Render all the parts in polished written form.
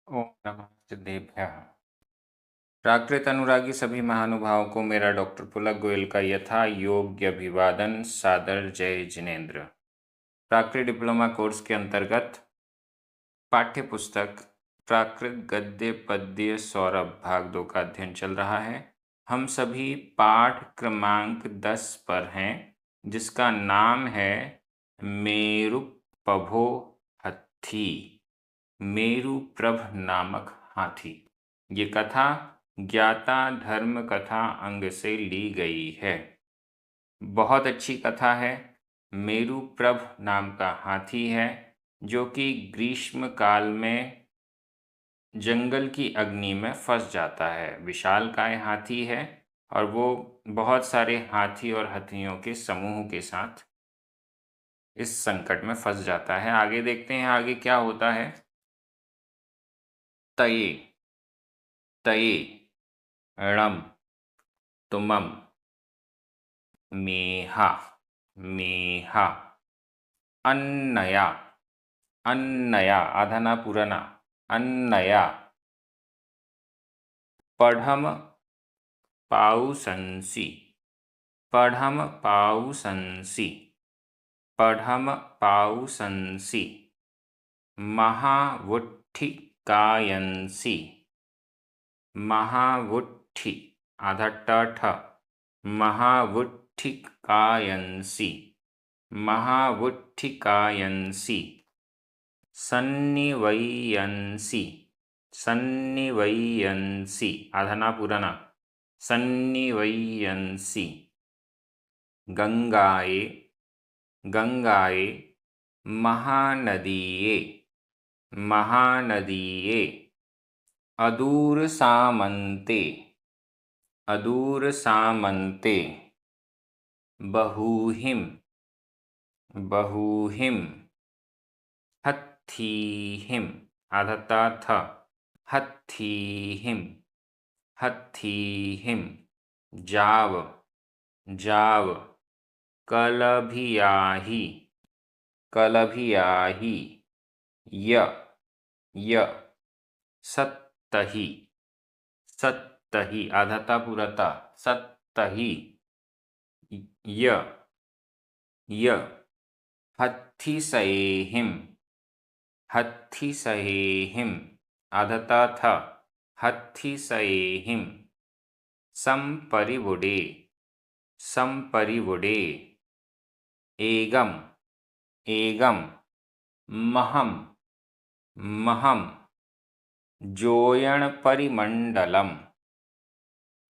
ओम नमः सिद्धेभ्यः। प्राकृत अनुरागी सभी महानुभावों को मेरा डॉक्टर पुलक गोयल का यथा योग्य अभिवादन, सादर जय जिनेन्द्र। प्राकृत डिप्लोमा कोर्स के अंतर्गत पाठ्य पुस्तक प्राकृत गद्य पद्य सौरभ भाग 2 का अध्ययन चल रहा है। हम सभी पाठ क्रमांक 10 पर हैं, जिसका नाम है मेरु पभो हत्थी, मेरु प्रभ नामक हाथी। ये कथा ज्ञाता धर्म कथा अंग से ली गई है। बहुत अच्छी कथा है। मेरु प्रभ नाम का हाथी है, जो कि ग्रीष्म काल में जंगल की अग्नि में फंस जाता है। विशालकाय हाथी है और वो बहुत सारे हाथी और हाथियों के समूह के साथ इस संकट में फंस जाता है। आगे देखते हैं आगे क्या होता है। तये तये णम तुमम मेहा मेहा अन्नया अन्नया आधा ना पूरा ना अन्नया पढ़म पाउसंसी पढ़म पाउसंसी पढ़म पाउसंसी महावुट्ठिकायंसी महावुट्ठि आधा ट ठ महावुट्ठिकायंसी महावुट्ठिकायंसी सन्निवयंसी सन्निवयंसी आधा ना पूरा ना सन्निवयंसी गंगाए गंगाए महानदीये महानदीये अदूर सामंते अदूर सामंते बहूहिम बहूहिम हत्थीहिम आधा ता थ हत्थीहिम हत्थीहिम जाव जाव कलभियाही कलभियाही य य सत्तही सत्तही आधा ता पूरा ता सत्तही य य हत्थिसहेहिम हत्थिसहेहिम आधा ता थ हत्थिसहेहिम संपरिवुडे संपरिवुडे एगम एगम महम महम जोयणपरिमण्डलम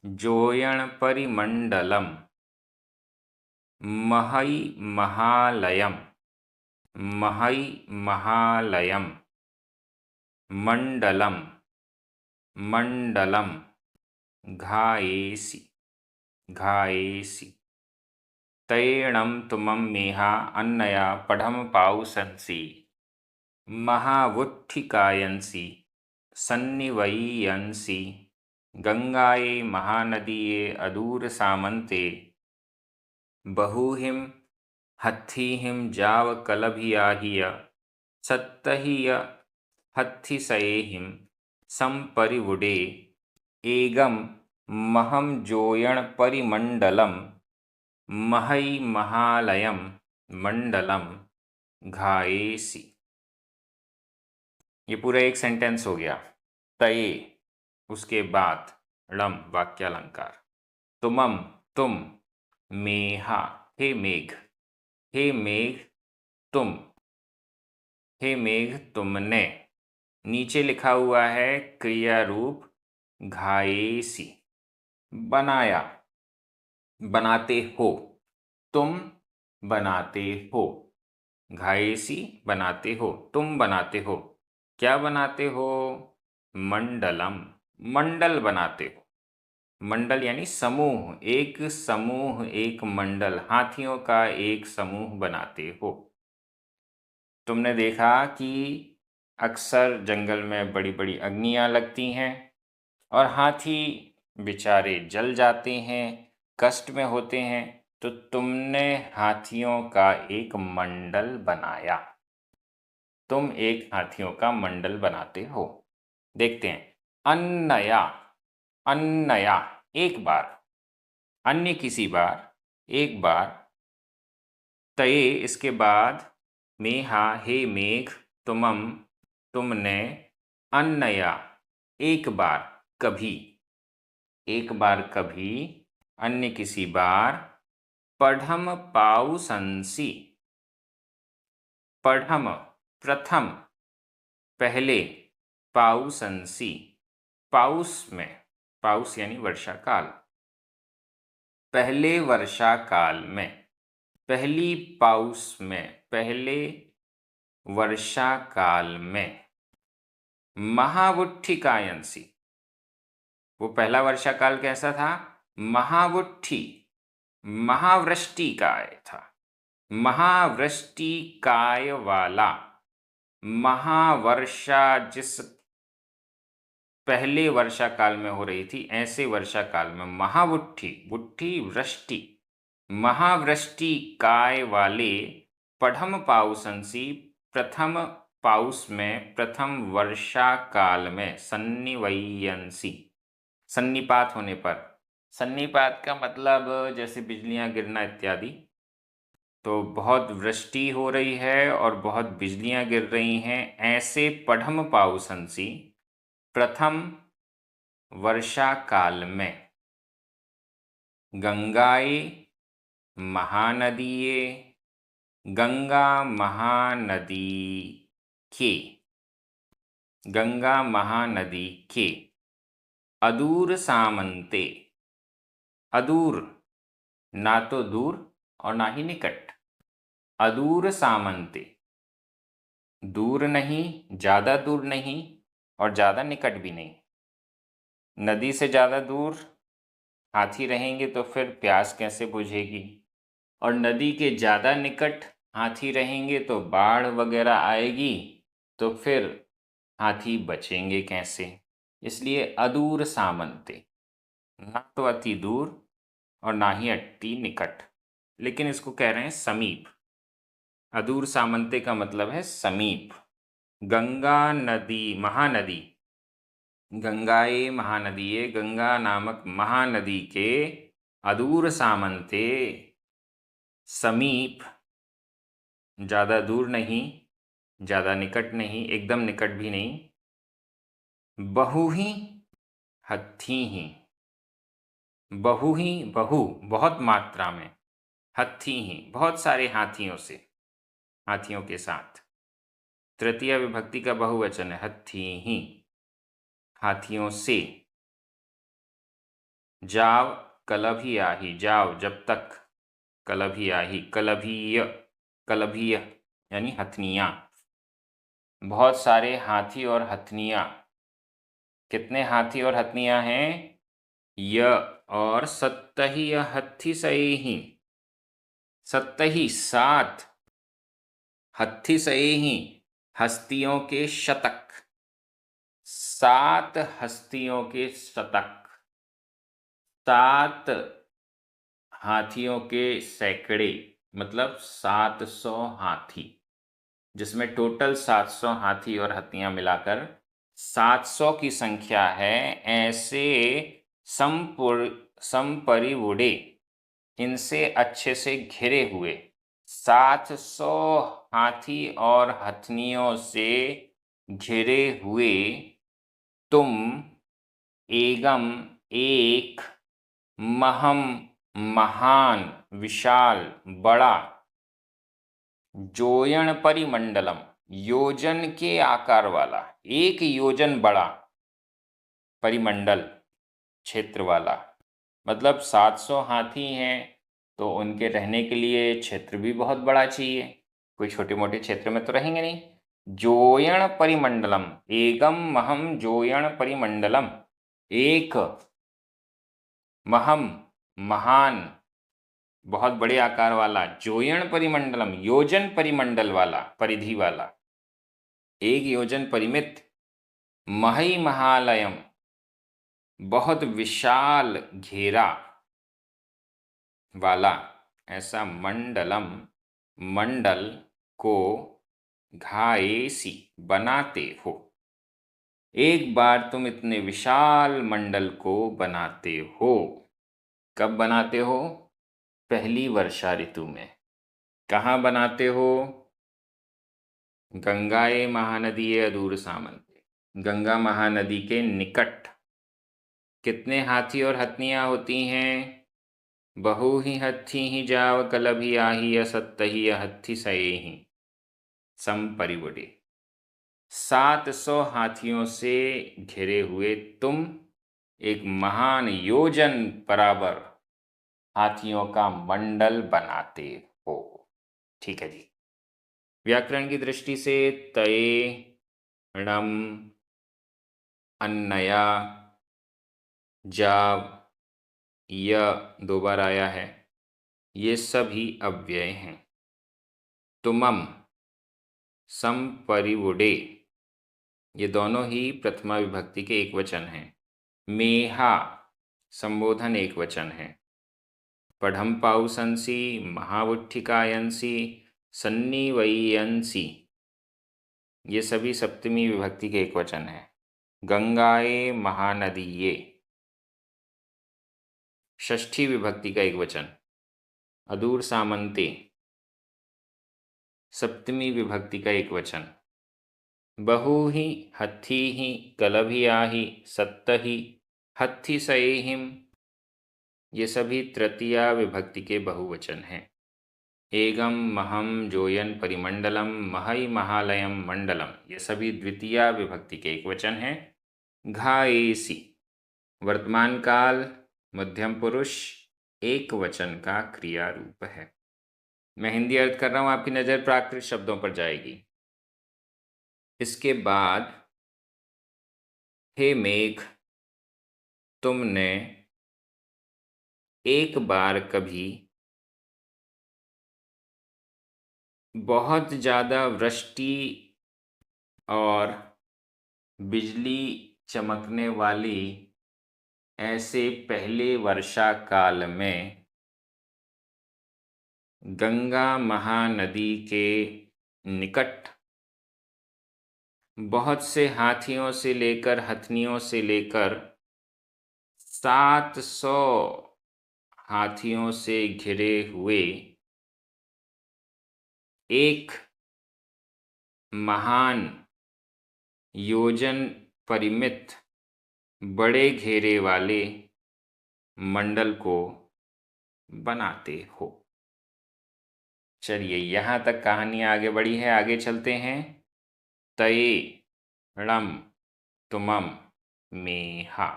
जोयणपरिमण्डलम महई महालयम महई महालयम मंडलम मंडलम घायेसि घायेसि तयेणम तुमम मेहा अन्नया पढ़म पाउसंसी महावुट्ठिकायंसी सन्निवयंसी गंगाये महानदीये अदूर सामंते बहूहिम हत्थीहिम जाव कलभियाहिय सत्तहिय हत्थिसएहिम संपरिवुडे एगम महम जोयण परिमंडलम महई महालयम मंडलम घायेसि। ये पूरा एक सेंटेंस हो गया। तये उसके बाद णम वाक्यालंकार तुमम तुम मेहा हे मेघ हे मेघ तुम हे मेघ तुमने नीचे लिखा हुआ है क्रिया रूप घायेसी बनाया बनाते हो तुम बनाते हो घायेसी बनाते हो तुम बनाते हो क्या बनाते हो मंडलम मंडल बनाते हो मंडल यानी समूह एक मंडल हाथियों का एक समूह बनाते हो। तुमने देखा कि अक्सर जंगल में बड़ी बड़ी अग्नियां लगती हैं और हाथी बेचारे जल जाते हैं, कष्ट में होते हैं, तो तुमने हाथियों का एक मंडल बनाया। तुम एक हाथियों का मंडल बनाते हो। देखते हैं। अन्नया, अन्नया एक बार, अन्य किसी बार, एक बार। तये इसके बाद, मेहा हे मेघ, तुमम तुमने, अन्नया एक बार, कभी, एक बार कभी, अन्य किसी बार। पढ़म पाउसंसी, पढ़म प्रथम, पहले, पाउसंसी पाउस में, पाउस यानी वर्षा काल, पहले वर्षा काल में, पहली पाउस में, पहले वर्षा काल में। महावुट्ठिकायंसी, वो पहला वर्षा काल कैसा था? महावुट्ठी, महावृष्टि काय था, महावृष्टि काय वाला। महावर्षा जिस पहले वर्षा काल में हो रही थी, ऐसे वर्षा काल में महावुट्ठी, वुट्ठी वृष्टि, महावृष्टि काय वाले। पढ़म पाउसंसी प्रथम पाउस में, प्रथम वर्षा काल में। सन्निवयंसी, सन्निपात होने पर, सन्निपात का मतलब जैसे बिजलियां गिरना इत्यादि। तो बहुत वृष्टि हो रही है और बहुत बिजलियां गिर रही हैं, ऐसे पढ़म पाउसंसी प्रथम वर्षा काल में। गंगाए महानदिये, गंगा महानदी के, गंगा महानदी के। अदूर सामंते, अदूर ना तो दूर और ना ही निकट, अदूर सामंते, दूर नहीं, ज़्यादा दूर नहीं और ज़्यादा निकट भी नहीं। नदी से ज़्यादा दूर हाथी रहेंगे तो फिर प्यास कैसे बुझेगी, और नदी के ज़्यादा निकट हाथी रहेंगे तो बाढ़ वगैरह आएगी, तो फिर हाथी बचेंगे कैसे। इसलिए अदूर सामंते, ना तो अति दूर और ना ही अति निकट, लेकिन इसको कह रहे हैं समीप। अदूर सामंते का मतलब है समीप। गंगा नदी, महानदी, गंगाए महानदिये, गंगा नामक महानदी के अदूर सामंते, समीप, ज़्यादा दूर नहीं, ज़्यादा निकट नहीं, एकदम निकट भी नहीं। बहु ही हत्थी ही, बहु ही, बहु बहुत मात्रा में, हत्थी ही बहुत सारे हाथियों से, हाथियों के साथ। तृतीय विभक्ति का बहुवचन है, हत्थी ही, हाथियों से। जाव कलभी आही, जाव जब तक, कलभी आही, कलभीय, कलभीय यानी हथनियाँ। बहुत सारे हाथी और हथनियाँ। कितने हाथी और हथनियाँ हैं? य और सत्तही हत्थी सही ही, सत्तही सात, हत्थी सही ही हस्तियों के शतक, सात हस्तियों के शतक, सात हाथियों के सैकड़े, मतलब 700 हाथी, जिसमें टोटल 700 हाथी और हत्तियां मिलाकर 700 की संख्या है। ऐसे संपरिवुड़े, इनसे अच्छे से घिरे हुए 700 हाथी और हथनियों से घिरे हुए तुम, एगम एक, महम महान विशाल बड़ा, जोयन परिमंडलम योजन के आकार वाला, एक योजन बड़ा परिमंडल क्षेत्र वाला। मतलब 700 हाथी हैं तो उनके रहने के लिए क्षेत्र भी बहुत बड़ा चाहिए, कोई छोटे मोटे क्षेत्र में तो रहेंगे नहीं। जोयण परिमंडलम, एकम महम जोयण परिमंडलम, एक महम महान बहुत बड़े आकार वाला, जोयण परिमंडलम योजन परिमंडल वाला, परिधि वाला, एक योजन परिमित, महई महालयम बहुत विशाल घेरा वाला, ऐसा मंडलम मंडल को, घाएसी बनाते हो। एक बार तुम इतने विशाल मंडल को बनाते हो। कब बनाते हो? पहली वर्षा ऋतु में। कहाँ बनाते हो? गंगाए महानदी अदूर सामंते, गंगा महानदी के निकट। कितने हाथी और हथनियाँ होती हैं? बहु ही हत्थी ही जाव कलभी आही असत्त ही हत्थी सये ही सम परिवुडे। 700 हाथियों से घिरे हुए तुम एक महान योजन बराबर हाथियों का मंडल बनाते हो। ठीक है जी। व्याकरण की दृष्टि से तये, णम, अन्नया, जाव, य 2 बार आया है, ये सभी अव्यय हैं। तुमम, संपरिवुडे, ये दोनों ही प्रथमा विभक्ति के एक वचन हैं। मेहा, संबोधन एक वचन है। पढ़म पाउसंसी, महावुट्ठिकायंसी, सन्निवयंसी, ये सभी सप्तमी विभक्ति के एक वचन है। गंगाए महानदीये, षष्ठी विभक्ति का एक वचन। अदूर सामंते, सप्तमी विभक्ति का एक वचन। बहु ही हत्थी ही कलभी आही सत्त ही हत्थी सएहिम, ये सभी तृतीया विभक्ति के बहुवचन हैं। एगम महम जोयन परिमंडलम महई महालयम मंडलम, ये सभी द्वितीया विभक्ति के एक वचन हैं। घाएसी, वर्तमान काल, मध्यम पुरुष, एक वचन का क्रिया रूप है। मैं हिंदी अर्थ कर रहा हूँ, आपकी नज़र प्राकृत शब्दों पर जाएगी। इसके बाद, हे मेघ, तुमने एक बार कभी बहुत ज़्यादा वृष्टि और बिजली चमकने वाली ऐसे पहले वर्षा काल में गंगा महानदी के निकट बहुत से हाथियों से लेकर हथनियों से लेकर 700 हाथियों से घिरे हुए एक महान योजन परिमित बड़े घेरे वाले मंडल को बनाते हो। चलिए, यहाँ तक कहानी आगे बढ़ी है, आगे चलते हैं। तये, णम, तुमम, मेहा।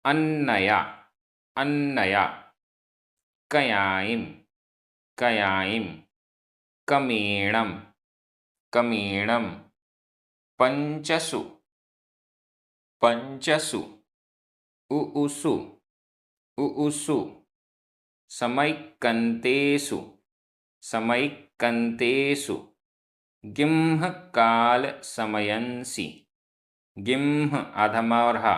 अन्नया, अन्नया, कयाइम, कयाइम, कमेणम, कमेणम, पंचसु, पंचसु, उउसु, उउसु, समैकन्तेषु, समैकन्तेषु, गिम्ह काल समयंसि, गिम्ह आधमा और हा,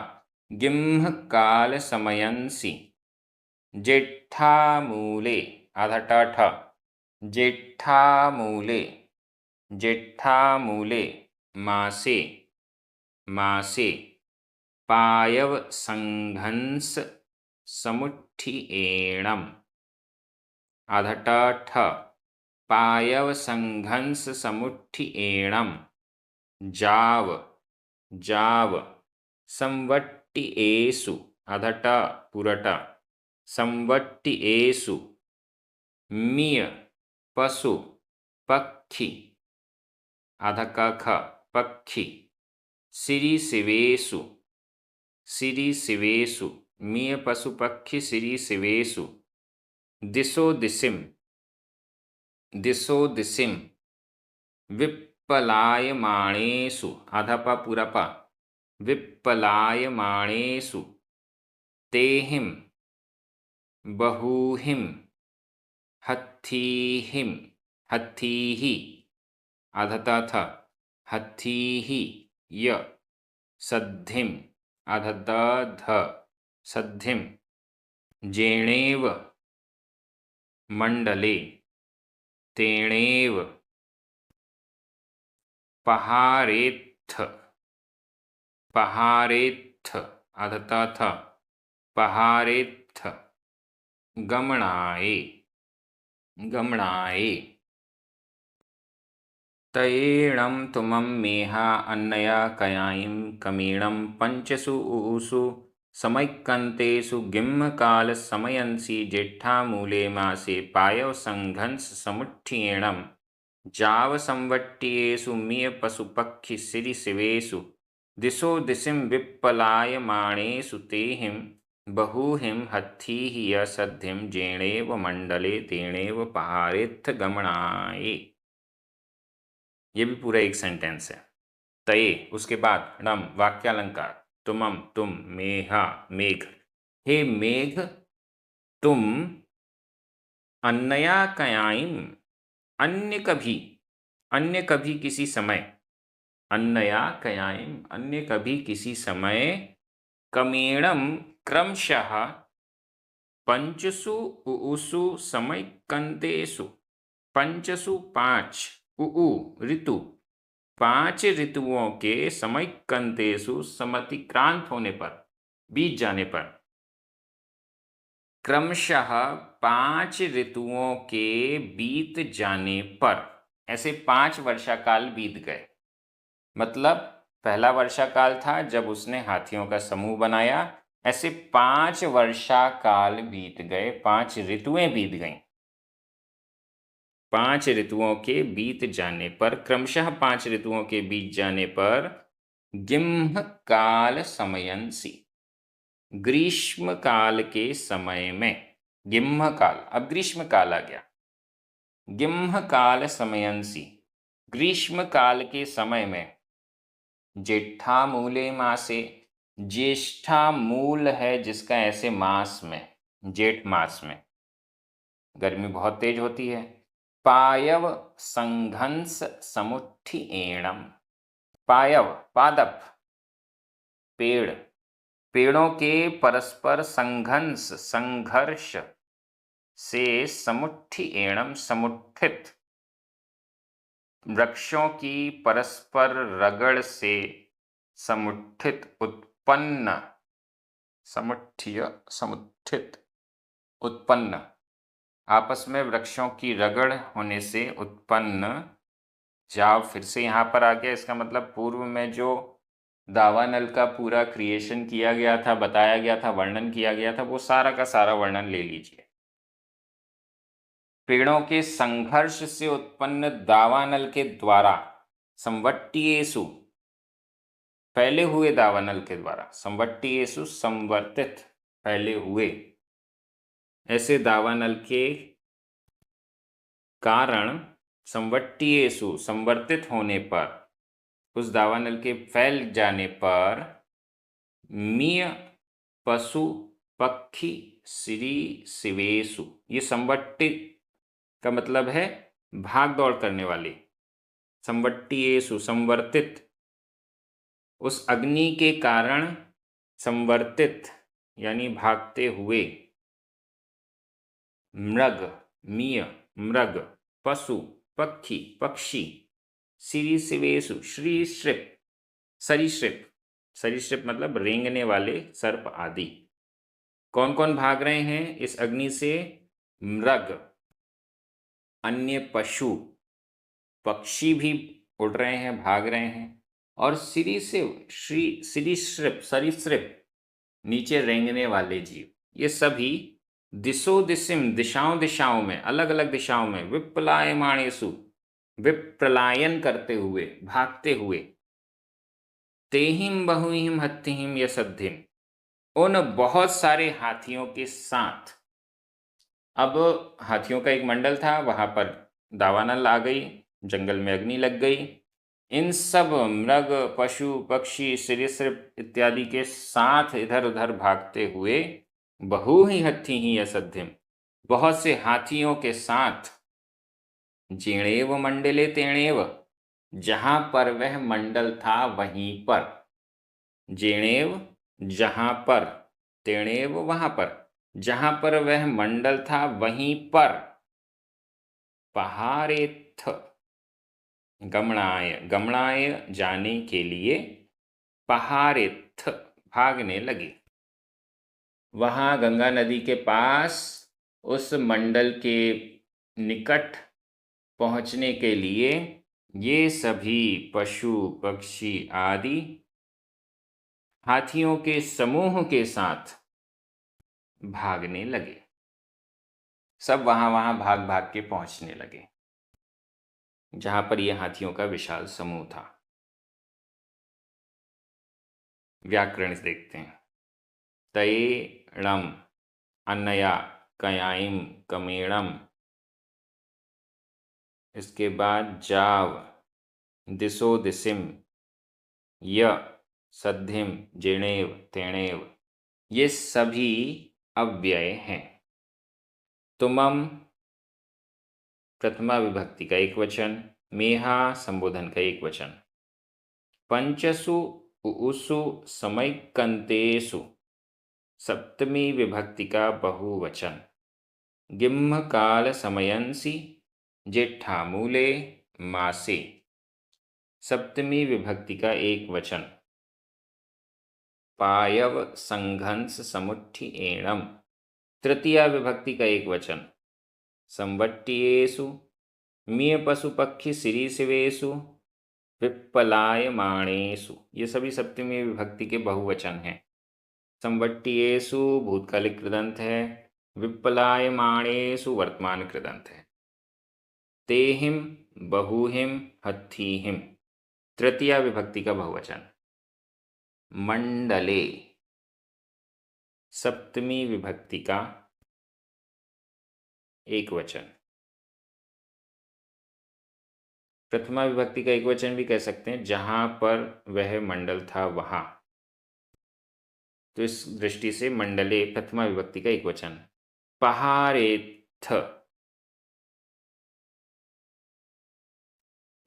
गिम्ह काल समयंसि, जेठ्ठामूले आधा ठ, जेठ्ठामूले, जेठ्ठामूले, मासे, मासे, पायव संघंस समुट्ठिएणम आधा ठ, पायव संघंस समुट्ठिएणम, जाव, जाव, संवट्टिएषु आधा ट पूरा ट, संवट्टिएषु, मिय, पशु, पक्षी आधा का ख, पक्षी, सिरिसिवेषु, सिरिसिवेषु, मिय पशु पक्षी सिरिसिवेषु, दिशो दिशिम, दिशो दिशिम, विप्पलायमाणेषु आधा प पूरा प, विप्पलायमाणेषु, तेहिम, बहूहिम, हत्थीहिम, हत्थीहि आधा थ, हत्थीहि, य, सद्धिम आधा ध, सद्धिम, जेणेव, मंडले, तेणेव, पहारेत्थ पहारेत्थ अधता था, पहारेत्थ गमणाए, गमणाए। तयेणं तुमं मेहा अन्नया कयायं कमीणं पंचसु ऊसु समैक्कन्तेषु गिम्हकालसमयंसि जेष्ठामूले मासे पायव संघंस समुट्ठीयेणं जावसंवट्टियेषु मिय पशुपक्षिशिरिशिवेषु दिशो दिशिं विप्पलायमाणेषु तेहिं बहूहिं हत्थीः यसद्धिं जेणेव मंडले तेणेव पहारेत्थ गमणाये। ये भी पूरा एक सेंटेंस है। तये उसके बाद णम वाक्यालंकार, तुमम तुम, मेहा मेघ, हे मेघ तुम, अन्नया कयाइम अन्य कभी किसी समय, अन्नया कयाइम अन्य कभी किसी समय, कमीणम क्रमशः, पंचसु उउसु समैकंतेषु, पंचसु पांच, उ ऋतु, पांच ऋतुओं के समैकंतेषु समतिक्रांत होने पर, बीत जाने पर, क्रमशः पांच ऋतुओं के बीत जाने पर, ऐसे 5 वर्षाकाल बीत गए। मतलब पहला वर्षाकाल था जब उसने हाथियों का समूह बनाया, ऐसे 5 वर्षाकाल बीत गए, 5 ऋतुएं बीत गईं। 5 ऋतुओं के बीत जाने पर, क्रमशः 5 ऋतुओं के बीत जाने पर, गिम्ह काल समयंसी, ग्रीष्म काल के समय में, गिम्ह काल, अब ग्रीष्म काल आ गया, गिम्ह काल समयंसी, ग्रीष्म काल के समय में, जेठा मूले मासे, ज्येष्ठा मूल है जिसका ऐसे मास में, जेठ मास में गर्मी बहुत तेज होती है। पायव संघंस समुट्ठी एणम, पायव पादप पेड़, पेड़ों के परस्पर संघंस संघर्ष से, समुट्ठी एणम समुट्ठित, वृक्षों की परस्पर रगड़ से समुट्ठित उत्पन्न, समुट्ठीय समुट्ठित उत्पन्न, आपस में वृक्षों की रगड़ होने से उत्पन्न, जाव फिर से यहाँ पर आ गया। इसका मतलब पूर्व में जो दावानल का पूरा क्रिएशन किया गया था, बताया गया था, वर्णन किया गया था, वो सारा का सारा वर्णन ले लीजिए। पेड़ों के संघर्ष से उत्पन्न दावानल के द्वारा, संवट्टियेषु फैले हुए, दावानल के द्वारा, संवट्टियेषु संवर्तित फैले हुए, ऐसे दावानल के कारण, संवट्टियेषु संवर्तित होने पर, उस दावानल के फैल जाने पर, मिय पशु पक्षी श्री शिवेशु, ये संवट्टित का मतलब है भाग दौड़ करने वाले, संवट्टियेषु संवर्तित, उस अग्नि के कारण संवर्तित यानी भागते हुए, मृग मिय मृग, पशु पक्षी पक्षी, श्रीशिवेशु श्रीश्रिप सरीसृप, सरीसृप मतलब रेंगने वाले सर्प आदि। कौन कौन भाग रहे हैं इस अग्नि से? मृग, अन्य पशु पक्षी भी उड़ रहे हैं, भाग रहे हैं, और सरीसृप सरीसृप नीचे रेंगने वाले जीव, ये सभी दिशो दिशिम दिशाओं दिशाओं में, अलग अलग दिशाओं में, विप्लायमाणेषु विप्रलायन करते हुए, भागते हुए, तेहिम बहुहिम हत्तिहिम यसद्धिम, उन बहुत सारे हाथियों के साथ। अब हाथियों का एक मंडल था, वहां पर दावानल आ गई, जंगल में अग्नि लग गई, इन सब मृग पशु पक्षी सरीसृप इत्यादि के साथ इधर उधर भागते हुए, बहु ही हत्थी ही असध्यम, बहुत से हाथियों के साथ, जेणेव मंडले तेणेव, जहां पर वह मंडल था वहीं पर, जेणेव जहां पर, तेणेव वहां पर, जहां पर वह मंडल था वहीं पर, पहारेत्थ गमणाय, गमणाय जाने के लिए, पहारेत्थ भागने लगे। वहाँ गंगा नदी के पास उस मंडल के निकट पहुँचने के लिए ये सभी पशु पक्षी आदि हाथियों के समूह के साथ भागने लगे। सब वहाँ भाग भाग के पहुँचने लगे जहाँ पर ये हाथियों का विशाल समूह था। व्याकरण देखते हैं। तयेणम अन्नया कयाइम कमेणम, इसके बाद जाव दिशो दिशिम, य सद्धिम जेणेव तेणेव, ये सभी अव्यय हैं। तुमम प्रथमा विभक्ति का एक वचन, मेहा संबोधन का एक वचन। पंचसु उउसु समैकंतेषु सप्तमी विभक्ति का बहुवचन। गिम्ह काल समयंसि जेठामूले मासे, सप्तमी विभक्ति का एक वचन। पायव संघंस समुट्ठी एणम, तृतीया विभक्ति का एक वचन। संवट्टियेषु मिय पशु पक्षी सिरीशिवेषु विप्पलायमाणेषु, ये सभी सप्तमी विभक्ति के बहुवचन हैं। संवट्टियेषु भूतकालिक कृदंत है, विप्पलायमाणेषु वर्तमान कृदंत है। तेहिम बहुहिम हत्थीहिम, तृतीया विभक्ति का बहुवचन। मंडले सप्तमी विभक्ति का एक वचन। प्रथमा विभक्ति का एक वचन भी कह सकते हैं, जहां पर वह मंडल था वहां। तो इस दृष्टि से मंडले प्रथमा विभक्ति का एक वचन। पहारेत्थ,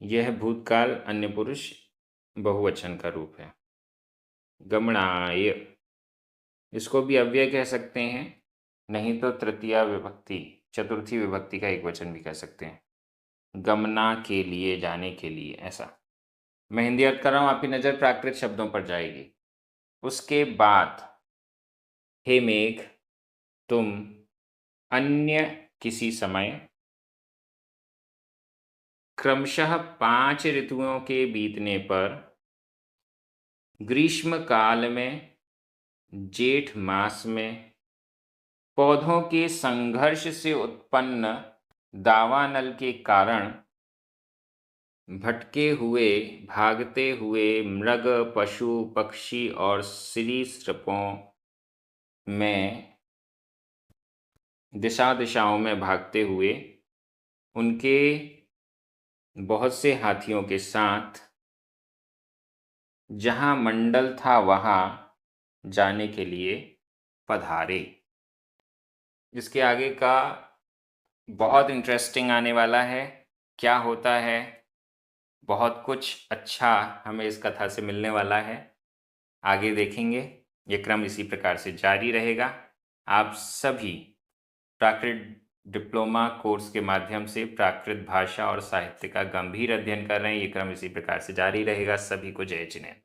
यह भूतकाल अन्य पुरुष बहुवचन का रूप है। गमनाय, इसको भी अव्यय कह सकते हैं, नहीं तो तृतीया विभक्ति चतुर्थी विभक्ति का एक वचन भी कह सकते हैं। गमना के लिए, जाने के लिए, ऐसा। मैं हिंदी अर्थ कर रहा हूँ, आपकी नज़र प्राकृत शब्दों पर जाएगी। उसके बाद हे मेघ तुम अन्य किसी समय क्रमशः 5 ऋतुओं के बीतने पर ग्रीष्म काल में जेठ मास में पौधों के संघर्ष से उत्पन्न दावानल के कारण भटके हुए भागते हुए मृग पशु पक्षी और सरीसृपों में दिशा दिशाओं में भागते हुए उनके बहुत से हाथियों के साथ जहाँ मंडल था वहाँ जाने के लिए पधारे। इसके आगे का बहुत इंटरेस्टिंग आने वाला है। क्या होता है, बहुत कुछ अच्छा हमें इस कथा से मिलने वाला है, आगे देखेंगे। ये क्रम इसी प्रकार से जारी रहेगा। आप सभी प्राकृत डिप्लोमा कोर्स के माध्यम से प्राकृत भाषा और साहित्य का गंभीर अध्ययन कर रहे हैं। ये क्रम इसी प्रकार से जारी रहेगा। सभी को जय जिनेंद्र।